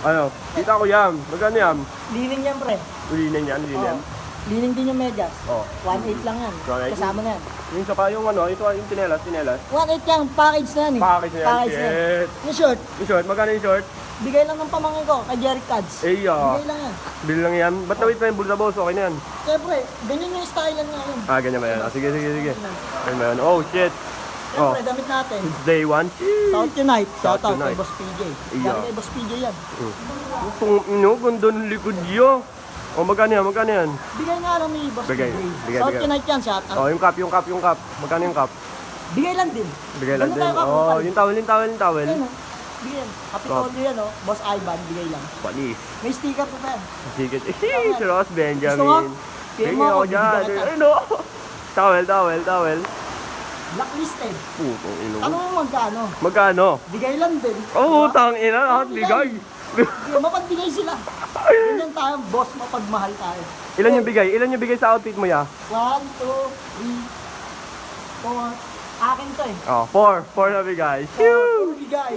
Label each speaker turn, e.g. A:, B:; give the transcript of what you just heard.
A: Ano? Kita ko yan. Magkano yan?
B: Lining yan, pre.
A: Lining yan, lining.
B: Lining din yung medyas.
A: Oh.
B: 1.8 lang yan.
A: 1.8.
B: Kasama na yan.
A: Yung isa pa, yung ano, ito yung tinelas.
B: 1.8 yan, package na yan eh.
A: Package na yan,
B: na yan.
A: shit.
B: Yung short,
A: Yung short, magkano yung short?
B: bigay lang ng pamangkin ko kay Jerry Cads. Bigay lang yan.
A: Bili lang yan. Ba't nawit pa yung bulsa boss? Okay na yan.
B: Siyempre, ganyan yung style lang ngayon.
A: Ganyan ba yan? Sige. Ganyan ba yan? Oh, shit.
B: Siyempre, damit natin.
A: It's day one.
B: South Unite. Shout out
A: Unite.
B: kay Boss PJ.
A: Iya.
B: Galing kay Boss PJ yan.
A: Itong ino, ganda ng likod niyo. Oh, magkano yan?
B: Bigay nga lang ni Boss
A: Bigay.
B: PJ. South Unite yan, shout out.
A: Oh, yung cup. Magkano yung cup?
B: Bigay lang din.
A: Bigay lang
B: Ano
A: din.
B: tayo
A: Oh,
B: kakupal?
A: yung towel.
B: Ayun, oh. Bigay yan. Kapitolyo yan, oh. Boss Ivan, bigay lang.
A: Panis.
B: May sticker pa pa yan.
A: Sige. Si Ross Benjamin.
B: Gusto mo?
A: Sige
B: Mo
A: ako
B: ako,
A: dyan.
B: bibigyan kita.
A: Ay, no. Towel.
B: Blacklisted.
A: Putong ino.
B: Ano mo magkano?
A: Magkano?
B: Bigay lang din.
A: Oh, utang ina. Lahat bigay.
B: Mapagbigay sila. Ganyan tayo, boss, mapagmahal tayo.
A: Ilan yung bigay sa outfit mo ya?
B: 1, 2, 3, 4. Akin to eh.
A: Oh, 4 na bigay.
B: Bigay.